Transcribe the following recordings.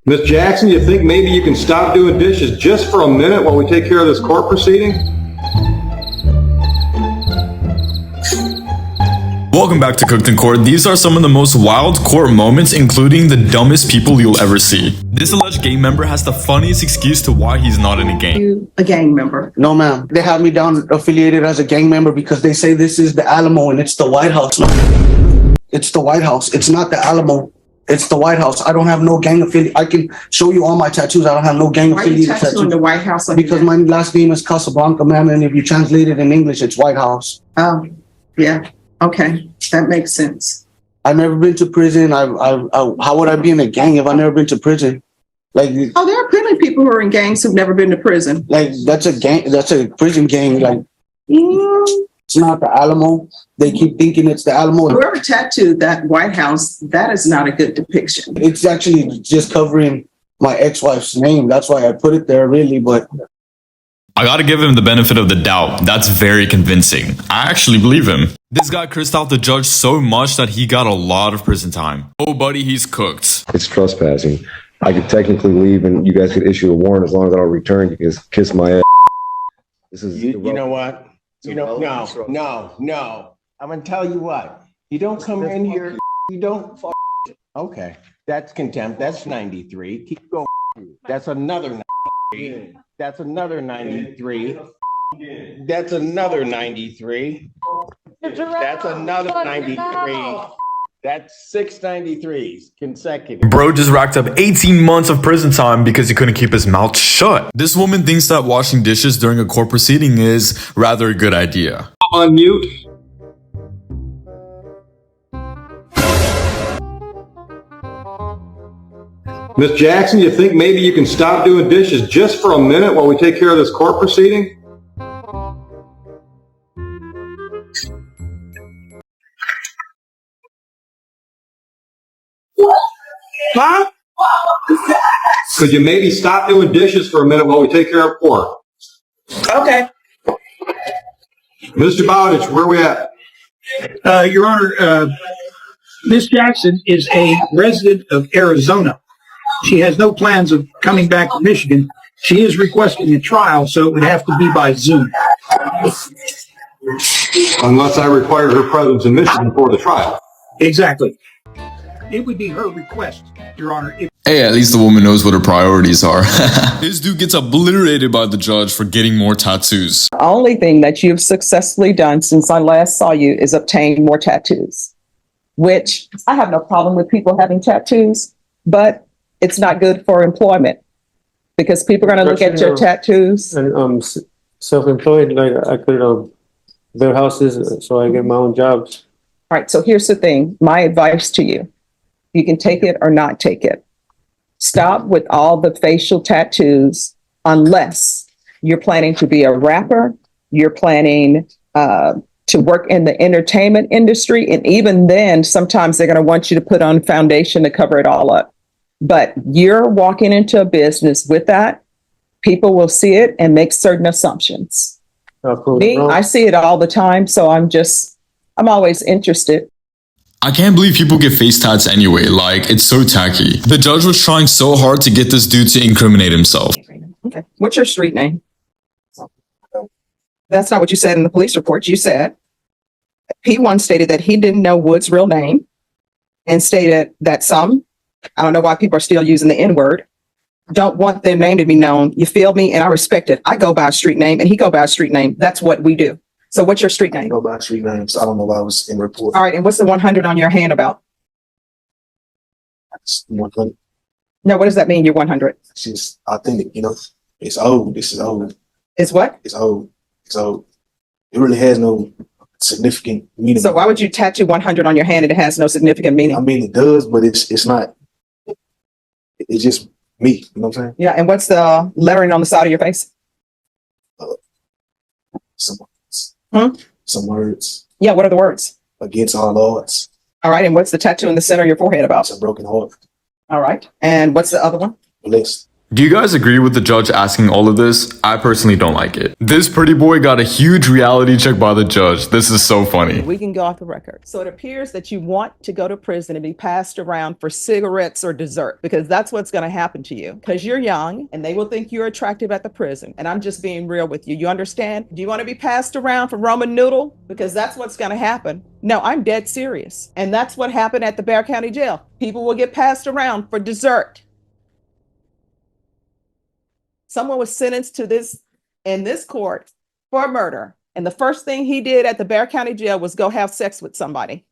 Miss Jackson, you think maybe you can stop doing dishes just for a minute while we take care of this court proceeding? Welcome back to Cooked in Court. These are some of the most wild court moments, including the dumbest people you'll ever see. This alleged gang member has the funniest excuse to why he's not in a gang. You a gang member? No, ma'am. They have me down affiliated as a gang member because they say this is the Alamo and it's the White House. No, it's the White House. It's not the Alamo. It's the White House. I don't have no gang affiliate. I can show you all my tattoos. I don't have no gang affiliated tattoos. Why are you tattooing the White House? Like because my last name is Casablanca, ma'am, and if you translate it in English, it's White House. Oh, yeah. Okay, that makes sense. I've never been to prison. How would I be in a gang if I've never been to prison? Like, oh, there are plenty of people who are in gangs who've never been to prison. Like that's a gang. That's a prison gang. Like, it's not the Alamo. They keep thinking it's the Alamo. Whoever tattooed that White House, that is not a good depiction. It's actually just covering my ex-wife's name. That's why I put it there, really. But I gotta give him the benefit of the doubt. That's very convincing. I actually believe him. This guy cursed out the judge so much that he got a lot of prison time. Oh, buddy, he's cooked. It's trespassing. I could technically leave and you guys could issue a warrant as long as I don't return. You can just kiss my ass. This is you know what? You know, no. I'm gonna tell you what. You don't come in here. You don't. Okay, that's contempt. That's 93. Keep going. That's another 93. That's another 93. That's another 93. That's another 93. That's 6 93s consecutive. Bro just racked up 18 months of prison time because he couldn't keep his mouth shut. This woman thinks that washing dishes during a court proceeding is rather a good idea. On mute. Miss Jackson, you think maybe you can stop doing dishes just for a minute while we take care of this court proceeding? Huh? Could you maybe stop doing dishes for a minute while we take care of court? Okay. Mr. Bowditch, where are we at? Your Honor, Miss Jackson is a resident of Arizona. She has no plans of coming back to Michigan. She is requesting a trial, so it would have to be by Zoom. Unless I require her presence in Michigan for the trial. Exactly. It would be her request, Your Honor. Hey, at least the woman knows what her priorities are. This dude gets obliterated by the judge for getting more tattoos. The only thing that you've successfully done since I last saw you is obtain more tattoos, which I have no problem with people having tattoos, but it's not good for employment because people are going to look at your tattoos. And self-employed, like I could build houses so I get my own jobs. All right, so here's the thing. My advice to you, you can take it or not take it. Stop with all the facial tattoos unless you're planning to be a rapper, you're planning to work in the entertainment industry. And even then, sometimes they're going to want you to put on foundation to cover it all up. But you're walking into a business with that, people will see it and make certain assumptions. Me, I see it all the time. So I'm always interested. I can't believe people get face tats anyway. Like, it's so tacky. The judge was trying so hard to get this dude to incriminate himself. Okay. What's your street name? That's not what you said in the police report. You said P1 stated that he didn't know Wood's real name and stated that some, I don't know why people are still using the N-word, don't want their name to be known. You feel me? And I respect it. I go by a street name and he go by a street name. That's what we do. So what's your street name? I go by street names. I don't know why I was in report. All right. And what's the 100 on your hand about? It's 100. No, what does that mean? You're 100. It's just authentic, you know. It's old. This is old. It's what? It's old. It's old. It really has no significant meaning. So why would you tattoo 100 on your hand and it has no significant meaning? I mean, it does, but it's not. It's just me. You know what I'm saying? Yeah. And what's the lettering on the side of your face? Some words. Yeah. What are the words? Against all odds. All right. And what's the tattoo in the center of your forehead about? It's a broken heart. All right. And what's the other one? Blessed. Do you guys agree with the judge asking all of this? I personally don't like it. This pretty boy got a huge reality check by the judge. This is so funny. We can go off the record. So it appears that you want to go to prison and be passed around for cigarettes or dessert, because that's what's going to happen to you, because you're young and they will think you're attractive at the prison. And I'm just being real with you. You understand? Do you want to be passed around for Roman noodle? Because that's what's going to happen. No, I'm dead serious. And that's what happened at the Bexar County Jail. People will get passed around for dessert. Someone was sentenced to this in this court for murder. And the first thing he did at the Bexar County Jail was go have sex with somebody.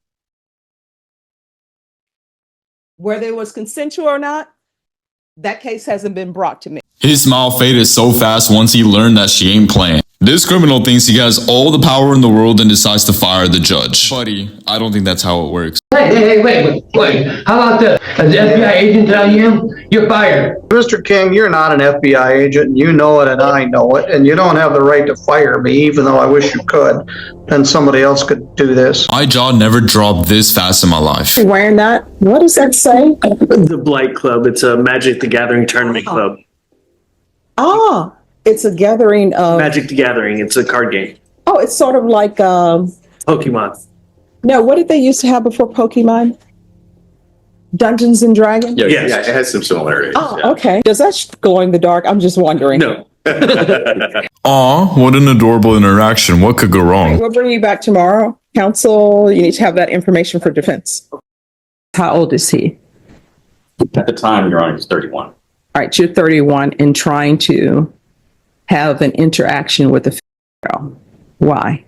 Whether it was consensual or not, that case hasn't been brought to me. His smile faded so fast once he learned that she ain't playing. This criminal thinks he has all the power in the world and decides to fire the judge. Buddy, I don't think that's how it works. Hey, wait. How about this? Has the FBI agent tell you? You're fired. Mr. King, you're not an FBI agent. You know it and I know it. And you don't have the right to fire me, even though I wish you could. Then somebody else could do this. My jaw never dropped this fast in my life. You're wearing that? What does that say? The Blight Club. It's a Magic the Gathering tournament club. Oh, it's a gathering of... Magic the Gathering. It's a card game. Oh, it's sort of like... Pokemon. No, what did they used to have before Pokemon? Dungeons and Dragons? Yes. Yeah, it has some similarities. Oh, yeah. okay. Does that glow in the dark? I'm just wondering. No. Aw, what an adorable interaction. What could go wrong? We'll bring you back tomorrow. Counsel, you need to have that information for defense. How old is he? At the time, Your Honor, he was 31. All right, you're 31 and trying to have an interaction with a girl. Why?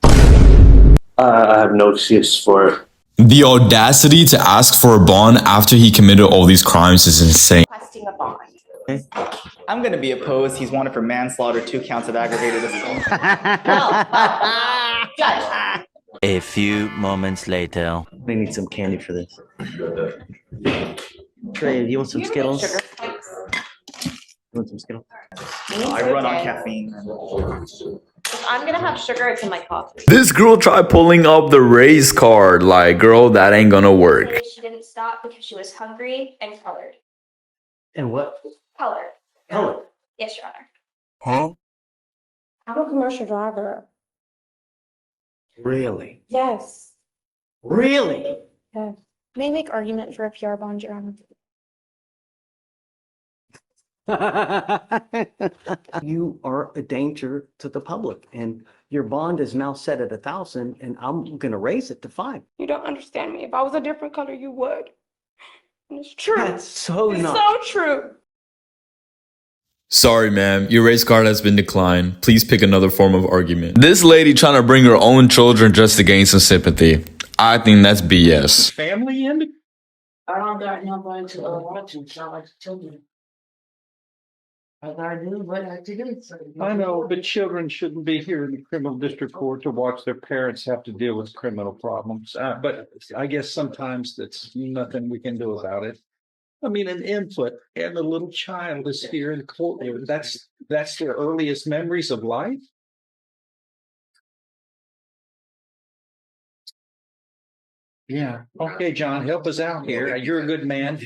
I have no excuse for it. The audacity to ask for a bond after he committed all these crimes is insane. Requesting a bond. I'm going to be opposed. He's wanted for manslaughter, 2 counts of aggravated assault. Judge. A few moments later. We need some candy for this. Trey, you want some Skittles? Sugar, You want some Skittles? I run on caffeine. If I'm gonna have sugar, it's in my coffee. This girl tried pulling up the race card. Like, girl, that ain't gonna work. She didn't stop because she was hungry and colored. And what? Colored. Color. Yes, Your Honor. Huh? I'm a commercial driver. Really? Yes. Really? Yes. May make argument for a PR bond, Your Honor. You are a danger to the public, and your bond is now set at 1,000, and I'm gonna raise it to 5. You don't understand me. If I was a different color, you would. And it's true. That's so It's not. so true. Sorry, ma'am. Your race card has been declined. Please pick another form of argument. This lady trying to bring her own children just to gain some sympathy. I think that's BS. Family in? I don't got nobody to watch and sound like children. I gotta do what I do. I know, but children shouldn't be here in the criminal district court to watch their parents have to deal with criminal problems. But I guess sometimes that's nothing we can do about it. I mean, an infant and a little child is here in the courtroom. That's their earliest memories of life. Yeah. Okay, John, help us out here. You're a good man.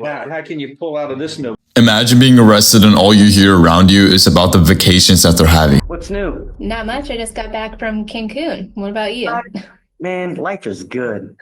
How can you pull out of this note? Imagine being arrested and all you hear around you is about the vacations that they're having. What's new? Not much. I just got back from Cancun. What about you? Man, life is good.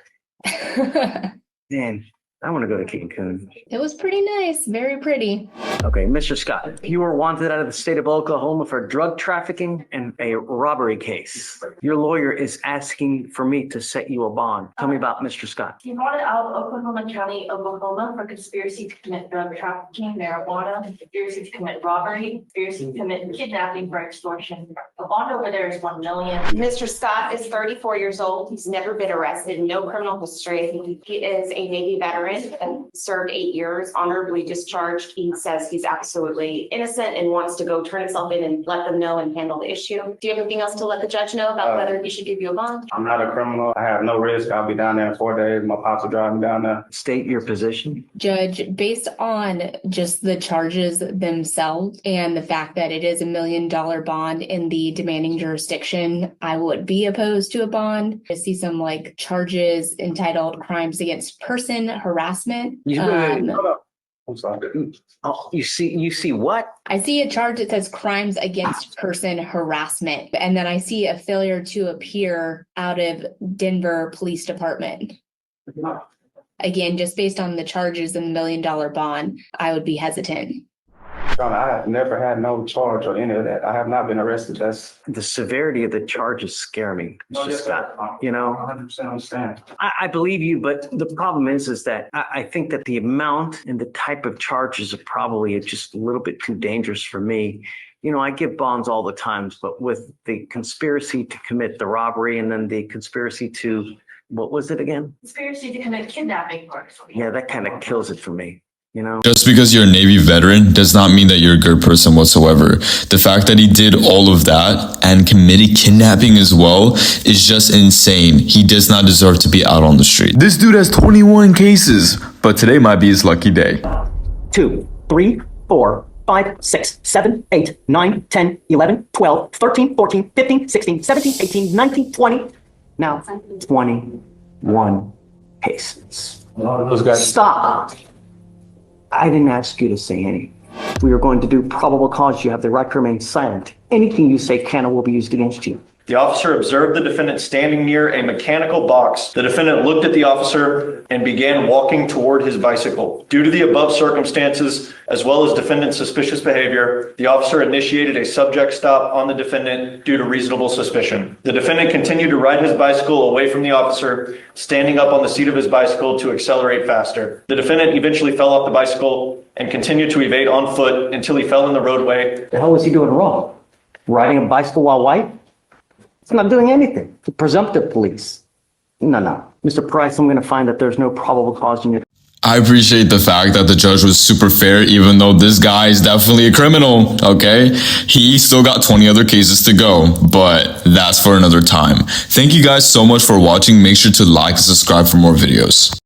Man, I want to go to Cancun. It was pretty nice. Very pretty. Okay, Mr. Scott, you were wanted out of the state of Oklahoma for drug trafficking and a robbery case. Your lawyer is asking for me to set you a bond. Tell me about Mr. Scott. He wanted out of Oklahoma County, Oklahoma for conspiracy to commit drug trafficking, marijuana, conspiracy to commit robbery, conspiracy to commit kidnapping for extortion. The bond over there is $1 million. Mr. Scott is 34 years old. He's never been arrested, no criminal history. He is a Navy veteran and served 8 years, honorably discharged. He says he's absolutely innocent and wants to go turn himself in and let them know and handle the issue. Do you have anything else to let the judge know about whether he should give you a bond? I'm not a criminal. I have no risk. I'll be down there in 4 days. My pops will drive me down there. State your position. Judge, based on just the charges themselves and the fact that it is $1 million bond in the demanding jurisdiction, I would be opposed to a bond. I see some charges entitled crimes against person, harassment. Hold up. I'm sorry. Oh, you see what? I see a charge that says crimes against person harassment, and then I see a failure to appear out of Denver Police Department. Again, just based on the charges and the $1 million bond, I would be hesitant. John, I have never had no charge or any of that. I have not been arrested. That's The severity of the charges scare me. It's just that, you know, 100% understand. I believe you, but the problem is that I think that the amount and the type of charges are probably just a little bit too dangerous for me. You know, I give bonds all the times, but with the conspiracy to commit the robbery and then the conspiracy to, what was it again? Conspiracy to commit kidnapping. Yeah, that kind of kills it for me. You know? Just because you're a Navy veteran does not mean that you're a good person whatsoever. The fact that he did all of that and committed kidnapping as well is just insane. He does not deserve to be out on the street. This dude has 21 cases, but today might be his lucky day. 2, 3, 4, 5, 6, 7, 8, 9, 10, 11, 12, 13, 14, 15, 16, 17, 18, 19, 20. Now, 21 cases. A lot of those guys. Stop. I didn't ask you to say anything. If we are going to do probable cause, you have the right to remain silent. Anything you say can or will be used against you. The officer observed the defendant standing near a mechanical box. The defendant looked at the officer and began walking toward his bicycle. Due to the above circumstances, as well as defendant's suspicious behavior, the officer initiated a subject stop on the defendant due to reasonable suspicion. The defendant continued to ride his bicycle away from the officer, standing up on the seat of his bicycle to accelerate faster. The defendant eventually fell off the bicycle and continued to evade on foot until he fell in the roadway. The hell was he doing wrong? Riding a bicycle while white? It's not doing anything. The presumptive police. No. Mr. Price, I'm going to find that there's no probable cause in your... I appreciate the fact that the judge was super fair, even though this guy is definitely a criminal, okay? He still got 20 other cases to go, but that's for another time. Thank you guys so much for watching. Make sure to like and subscribe for more videos.